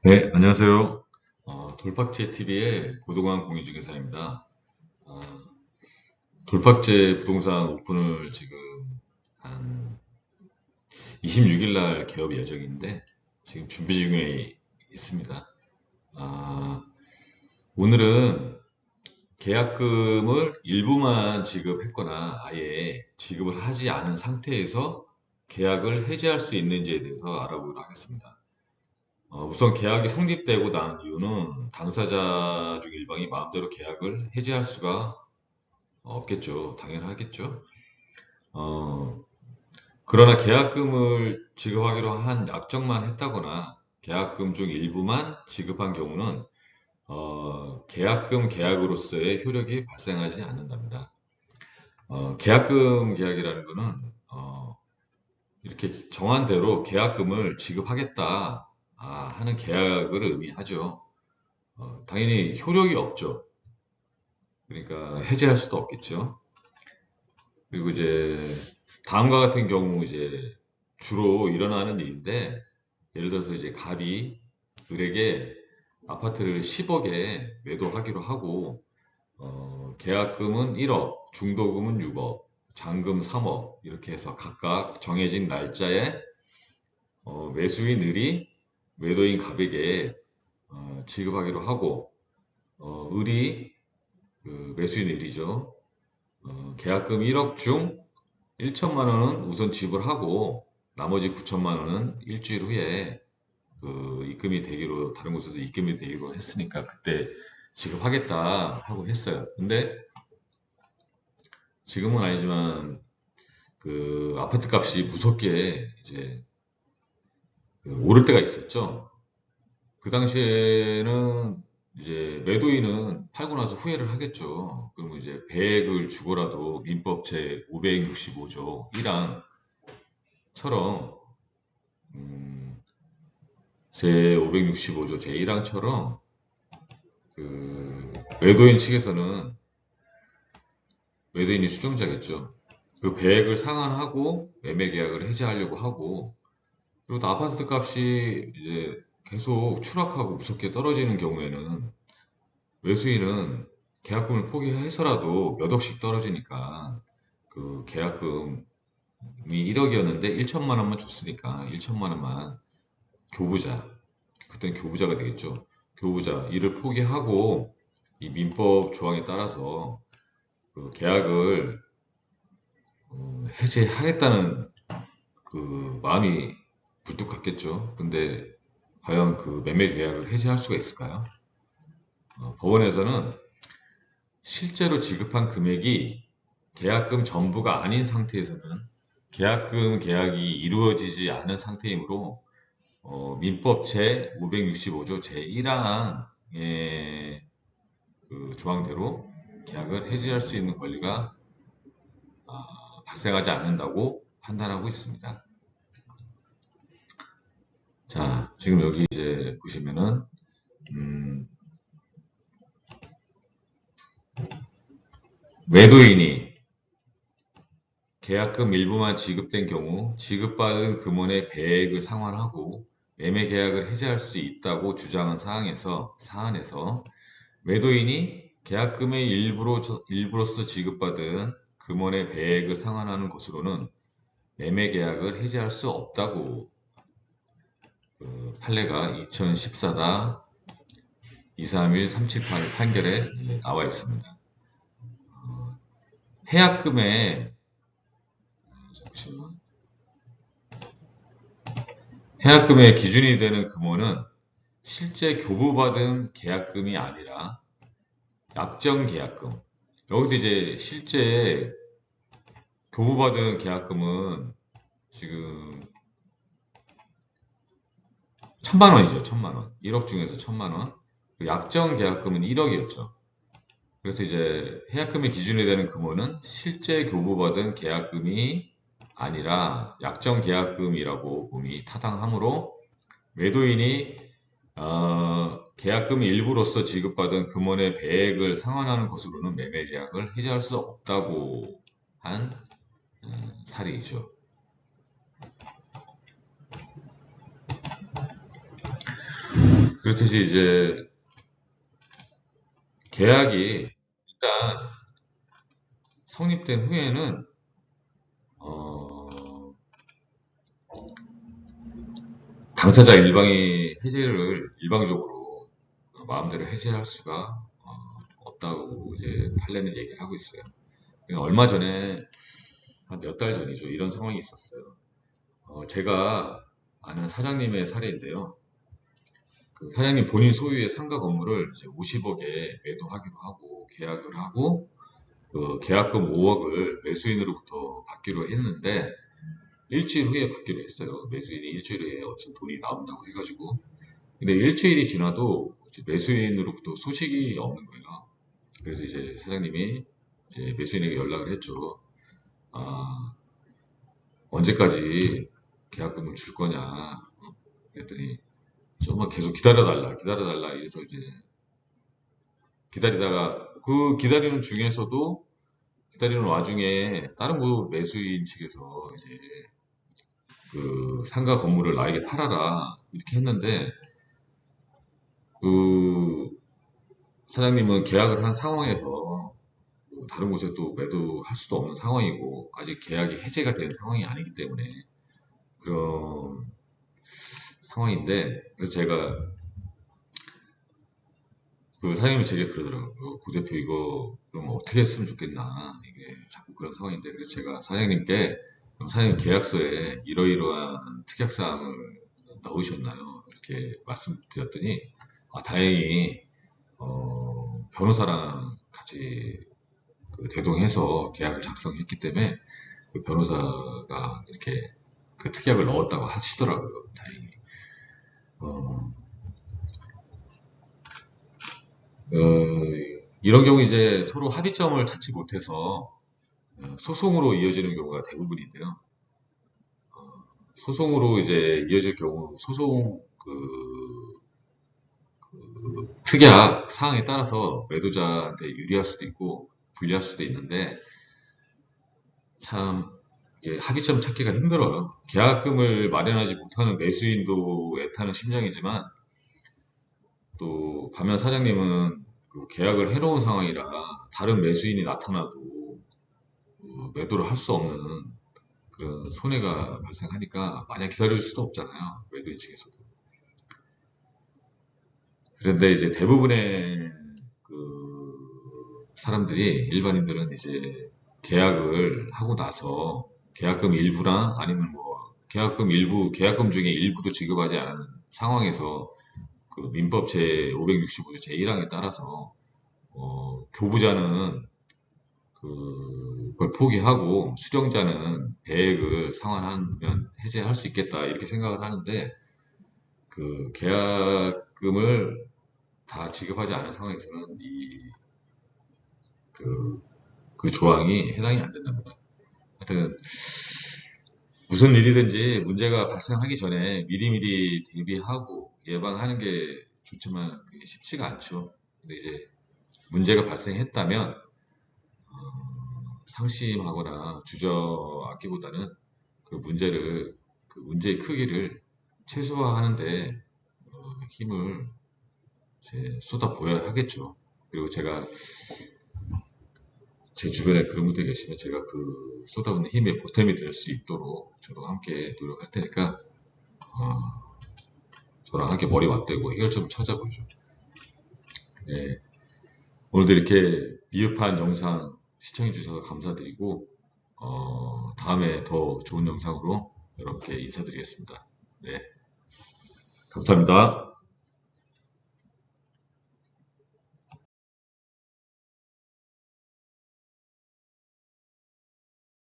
네, 안녕하세요. 돌팍제 TV의 고도관 공인중개사입니다. 어, 돌팍제 부동산 오픈을 지금 한 26일 날 개업 예정인데 지금 준비 중에 있습니다. 아, 오늘은 계약금을 일부만 지급했거나 아예 지급을 하지 않은 상태에서 계약을 해지할 수 있는지에 대해서 알아보도록 하겠습니다. 우선 계약이 성립되고 난 이유는 당사자 중 일방이 마음대로 계약을 해지할 수가 없겠죠. 당연하겠죠. 어, 그러나 계약금을 지급하기로 한 약정만 했다거나 계약금 중 일부만 지급한 경우는 계약금 계약으로서의 효력이 발생하지 않는답니다. 계약금 계약이라는 것은 이렇게 정한 대로 계약금을 지급하겠다 하는 계약을 의미하죠. 당연히 효력이 없죠. 그러니까 해지할 수도 없겠죠. 그리고 이제 다음과 같은 경우 이제 주로 일어나는 일인데 예를 들어서 이제 갑이 을에게 아파트를 10억에 매도하기로 하고 계약금은 1억, 중도금은 6억, 잔금 3억 이렇게 해서 각각 정해진 날짜에 매수인 을이 매도인 갑에게 지급하기로 하고 을이 그 매수인 을이죠. 계약금 1억 중 1천만 원은 우선 지불하고 나머지 9천만 원은 일주일 후에 그 입금이 되기로 다른 곳에서 입금이 되기로 했으니까 그때 지급하겠다 하고 했어요. 근데 지금은 아니지만 그 아파트 값이 무섭게 이제 그 오를 때가 있었죠. 그 당시에는 이제 매도인은 팔고 나서 후회를 하겠죠. 그러면 이제 배액을 주고라도 민법 제 565조 1항처럼 제 565조 제 1항처럼 그 매도인 측에서는 매도인이 수정자겠죠. 그 배액을 상환하고 매매 계약을 해지하려고 하고 그리고 또 아파트 값이 이제 계속 추락하고 무섭게 떨어지는 경우에는 매수인은 계약금을 포기해서라도 몇 억씩 떨어지니까 그 계약금이 1억이었는데 1천만 원만 줬으니까 1천만 원만 교부자, 그때는 교부자가 되겠죠. 교부자 이를 포기하고 이 민법 조항에 따라서 그 계약을 해지하겠다는 그 마음이 불뚝 같겠죠. 근데 과연 그 매매 계약을 해지할 수가 있을까요? 법원에서는 실제로 지급한 금액이 계약금 전부가 아닌 상태에서는 계약금 계약이 이루어지지 않은 상태이므로 민법 제 565조 제 1항의 그 조항대로 계약을 해지할 수 있는 권리가 발생하지 않는다고 판단하고 있습니다. 자, 지금 여기 이제 보시면은 매도인이 계약금 일부만 지급된 경우 지급받은 금원의 배액을 상환하고 매매 계약을 해지할 수 있다고 주장한 사안에서 매도인이 계약금의 일부로서 지급받은 금원의 배액을 상환하는 것으로는 매매 계약을 해지할 수 없다고 그 판례가 2014다 231 378 판결에 나와 있습니다. 해약금의 잠시만. 해약금의 기준이 되는 금원은 실제 교부받은 계약금이 아니라 약정 계약금. 여기서 이제 실제 교부받은 계약금은 지금 1,000만 원이죠. 1,000만 원. 1억 중에서 1,000만 원. 그 약정 계약금은 1억이었죠. 그래서 이제 해약금의 기준이 되는 금원은 실제 교부받은 계약금이 아니라 약정 계약금이라고 봄이 타당하므로 매도인이 계약금 일부로서 지급받은 금원의 배액을 상환하는 것으로는 매매 계약을 해지할 수 없다고 한 사례이죠. 그렇듯이 이제 계약이 일단 성립된 후에는 어, 당사자 일방이 해제를 일방적으로 마음대로 해제할 수가 없다고 이제 판례는 얘기를 하고 있어요. 얼마 전에 한 몇 달 전이죠. 이런 상황이 있었어요. 제가 아는 사장님의 사례인데요. 그 사장님 본인 소유의 상가 건물을 이제 50억에 매도하기로 하고 계약을 하고 그 계약금 5억을 매수인으로부터 받기로 했는데 일주일 후에 받기로 했어요. 매수인이 일주일 후에 어떤 돈이 나온다고 해가지고. 근데 일주일이 지나도 이제 매수인으로부터 소식이 없는 거예요. 그래서 이제 사장님이 이제 매수인에게 연락을 했죠. 아, 언제까지 계약금을 줄 거냐. 그랬더니 정말 계속 기다려달라. 이래서 이제 기다리다가 그 기다리는 중에서도 기다리는 와중에 다른 그 매수인 측에서 이제 그 상가 건물을 나에게 팔아라 이렇게 했는데 그 사장님은 계약을 한 상황에서 다른 곳에 또 매도할 수도 없는 상황이고 아직 계약이 해제가 된 상황이 아니기 때문에 그런 상황인데 그래서 제가 그 사장님이 제게 그러더라고요. 구 대표 이거 그럼 어떻게 했으면 좋겠나 이게 자꾸 그런 상황인데 그래서 제가 사장님께 그럼 사장님 계약서에 이러이러한 특약사항을 넣으셨나요? 이렇게 말씀드렸더니 다행히 변호사랑 같이 그 대동해서 계약을 작성했기 때문에 그 변호사가 이렇게 그 특약을 넣었다고 하시더라고요. 다행히. 어, 어, 이런 경우 이제 서로 합의점을 찾지 못해서 소송으로 이어지는 경우가 대부분인데요. 소송으로 이제 이어질 경우 소송 특약 사항에 따라서 매도자한테 유리할 수도 있고 불리할 수도 있는데 참 이게 합의점 찾기가 힘들어요. 계약금을 마련하지 못하는 매수인도 애타는 심정이지만 또 반면 사장님은 그 계약을 해놓은 상황이라 다른 매수인이 나타나도 매도를 할 수 없는 그런 손해가 발생하니까 마냥 기다릴 수도 없잖아요. 매도인 측에서도. 그런데 이제 대부분의 그 사람들이 일반인들은 이제 계약을 하고 나서 계약금 일부나 아니면 뭐 계약금 일부, 계약금 중에 일부도 지급하지 않은 상황에서 그 민법 제 565조 제1항에 따라서 교부자는 그걸 포기하고 수령자는 배액을 상환하면 해제할 수 있겠다 이렇게 생각을 하는데 그 계약금을 다 지급하지 않은 상황에서는 그, 그 조항이 해당이 안 된답니다. 하여튼 무슨 일이든지 문제가 발생하기 전에 미리미리 대비하고 예방하는 게 좋지만 그게 쉽지가 않죠. 근데 이제 문제가 발생했다면 상심하거나 주저앉기보다는 그 문제의 크기를 최소화하는데 힘을 이제 쏟아 부어야 하겠죠. 그리고 제가 제 주변에 그런 분들이 계시면 제가 그 쏟아붓는 힘에 보탬이 될 수 있도록 저도 함께 노력할 테니까 저랑 함께 머리 맞대고 해결점을 찾아보죠. 네, 오늘도 이렇게 미흡한 영상 시청해 주셔서 감사드리고 다음에 더 좋은 영상으로 여러분께 인사드리겠습니다. 네, 감사합니다.